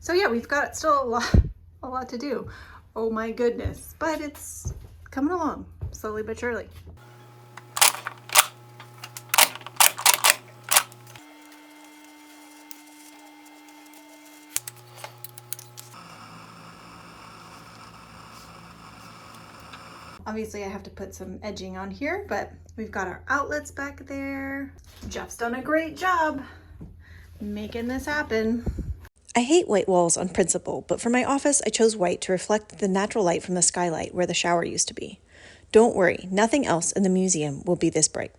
So yeah, we've got still a lot to do. Oh my goodness, but it's coming along slowly but surely. Obviously I have to put some edging on here, but we've got our outlets back there. Jeff's done a great job making this happen. I hate white walls on principle, but for my office, I chose white to reflect the natural light from the skylight where the shower used to be. Don't worry, nothing else in the museum will be this bright.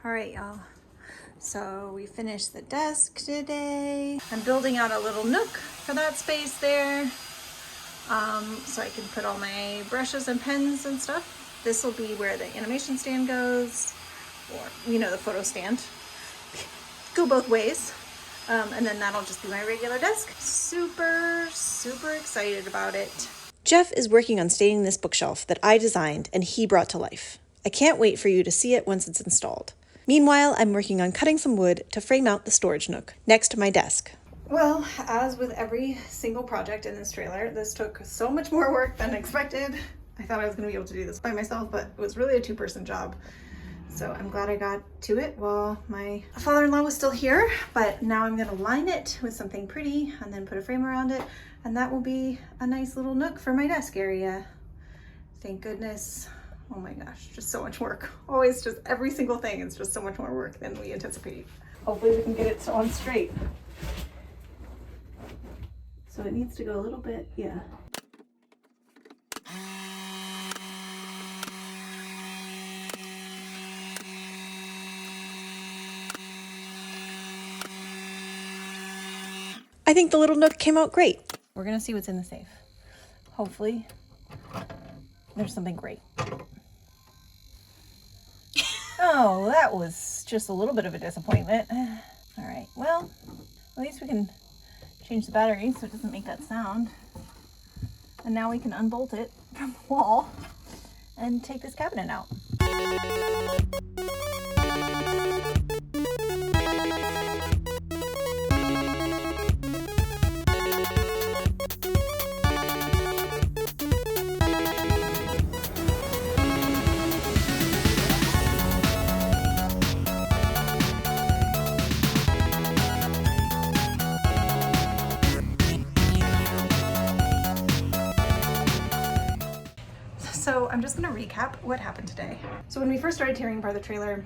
All right, y'all. So we finished the desk today. I'm building out a little nook for that space there. So I can put all my brushes and pens and stuff. This will be where the animation stand goes, or, you know, the photo stand. Go both ways. And then that'll just be my regular desk. Super, super excited about it. Jeff is working on staining this bookshelf that I designed and he brought to life. I can't wait for you to see it once it's installed. Meanwhile, I'm working on cutting some wood to frame out the storage nook next to my desk. Well, as with every single project in this trailer, this took so much more work than expected. I thought I was going to be able to do this by myself, but it was really a two-person job. So I'm glad I got to it while my father-in-law was still here, but now I'm going to line it with something pretty and then put a frame around it, and that will be a nice little nook for my desk area. Thank goodness. Oh my gosh, just so much work. Always just every single thing is just so much more work than we anticipate. Hopefully we can get it on straight. So it needs to go a little bit, yeah. I think the little nook came out great. We're gonna see what's in the safe. Hopefully there's something great. Oh, that was just a little bit of a disappointment. All right, well, at least we can change the battery so it doesn't make that sound. And now we can unbolt it from the wall and take this cabinet out. So I'm just gonna recap what happened today. So when we first started tearing apart the trailer,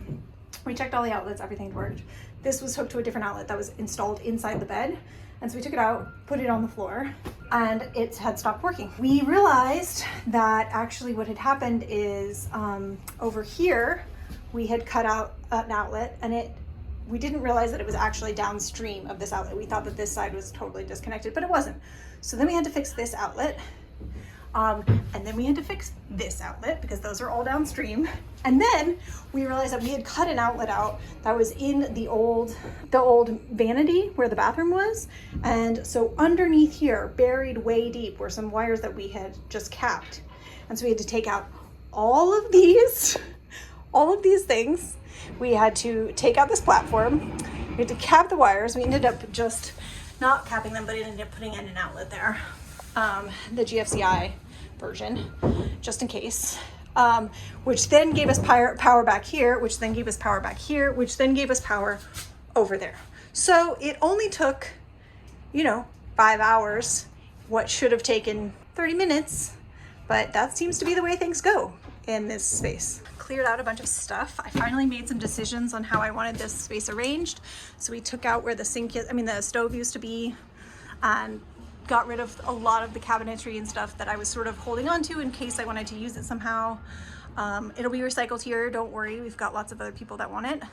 we checked all the outlets, everything worked. This was hooked to a different outlet that was installed inside the bed. And so we took it out, put it on the floor, and it had stopped working. We realized that actually what had happened is over here, we had cut out an outlet and we didn't realize that it was actually downstream of this outlet. We thought that this side was totally disconnected, but it wasn't. So then we had to fix this outlet. And then we had to fix this outlet because those are all downstream. And then we realized that we had cut an outlet out that was in the old vanity where the bathroom was. And so underneath here, buried way deep, were some wires that we had just capped. And so we had to take out all of these things. We had to take out this platform. We had to cap the wires. We ended up just not capping them, but ended up putting in an outlet there. The GFCI version, just in case, which then gave us power back here, which then gave us power back here, which then gave us power over there. So it only took, 5 hours, what should have taken 30 minutes, but that seems to be the way things go in this space. Cleared out a bunch of stuff. I finally made some decisions on how I wanted this space arranged. So we took out where the the stove used to be, and got rid of a lot of the cabinetry and stuff that I was sort of holding on to in case I wanted to use it somehow. It'll be recycled here, don't worry. We've got lots of other people that want it.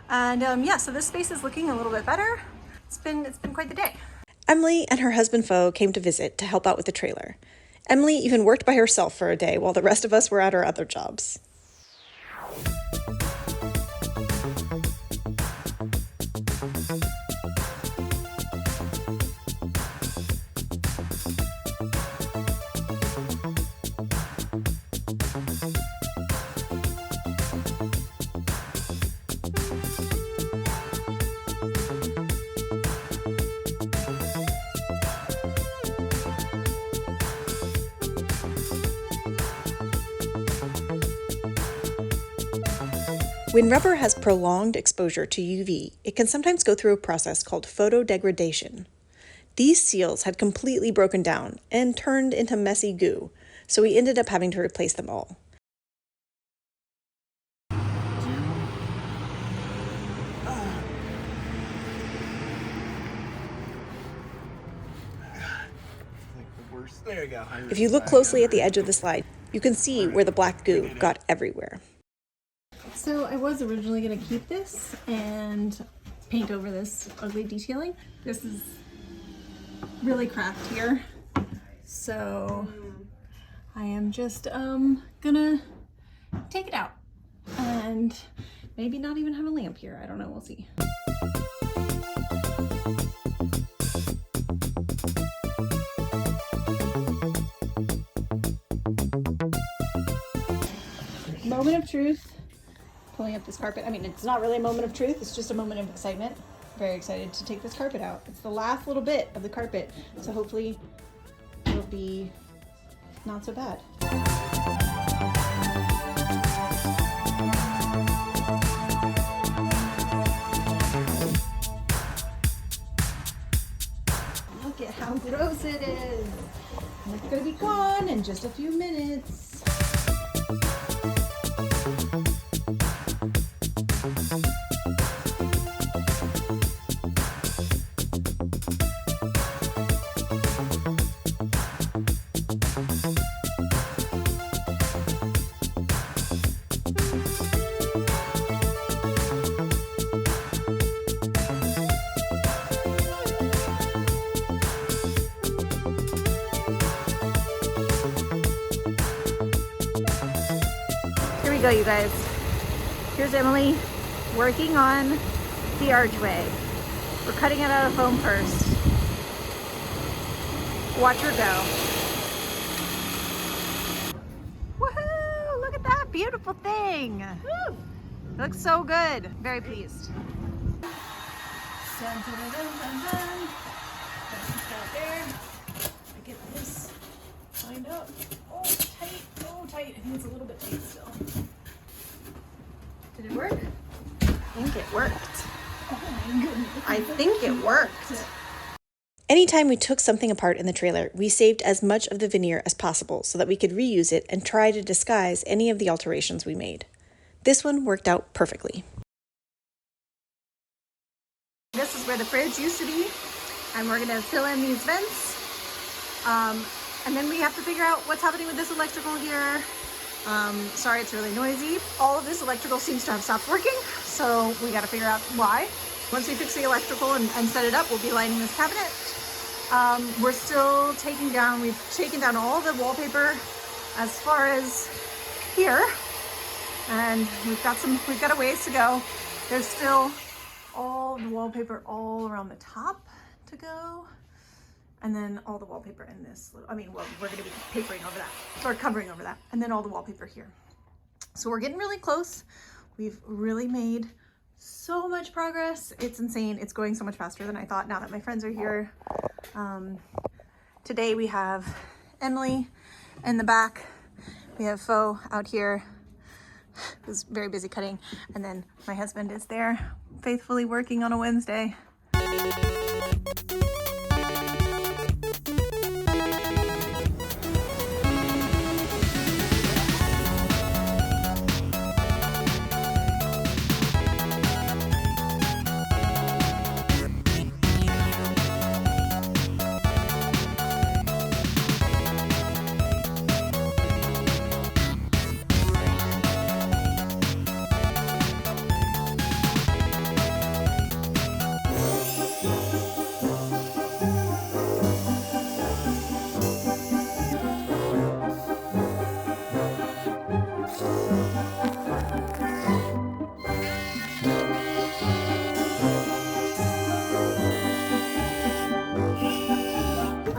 And yeah, so this space is looking a little bit better. It's been quite the day. Emily and her husband Fo came to visit to help out with the trailer. Emily even worked by herself for a day while the rest of us were at our other jobs. When rubber has prolonged exposure to UV, it can sometimes go through a process called photodegradation. These seals had completely broken down and turned into messy goo, so we ended up having to replace them all. There you go. If you look closely at the edge of the slide, you can see where the black goo got everywhere. So I was originally going to keep this and paint over this ugly detailing. This is really cracked here. So I am just gonna take it out and maybe not even have a lamp here. I don't know, we'll see. Moment of truth. Pulling up this carpet. I mean, it's not really a moment of truth, it's just a moment of excitement. Very excited to take this carpet out. It's the last little bit of the carpet, so hopefully it'll be not so bad. Look at how gross it is. And it's gonna be gone in just a few minutes. Here we go, you guys. Here's Emily working on the archway. We're cutting it out of foam first. Watch her go. Woohoo! Look at that beautiful thing. Woo! It looks so good. Very pleased. Dun, dun, dun, dun, dun. Got there. I get this lined up. Oh, tight. Oh, tight. I think it's a little bit tight still. Did it work? I think it worked. Oh my goodness. I think it worked. Anytime we took something apart in the trailer, we saved as much of the veneer as possible so that we could reuse it and try to disguise any of the alterations we made. This one worked out perfectly. This is where the fridge used to be, and we're gonna fill in these vents. And then we have to figure out what's happening with this electrical here. Sorry, it's really noisy. All of this electrical seems to have stopped working, so we gotta figure out why. Once we fix the electrical and set it up, we'll be lighting this cabinet. We're still we've taken down all the wallpaper as far as here, and we've got a ways to go. There's still all the wallpaper all around the top to go. And then all the wallpaper in this, we're gonna be papering over that, or covering over that, and then all the wallpaper here. So we're getting really close. We've really made so much progress. It's insane. It's going so much faster than I thought now that my friends are here. Today we have Emily in the back. We have Fo out here, who's very busy cutting. And then my husband is there, faithfully working on a Wednesday.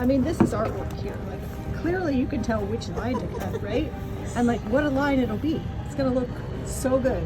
I mean, this is artwork here. Like, clearly you can tell which line to cut, right? And like what a line it'll be. It's gonna look so good.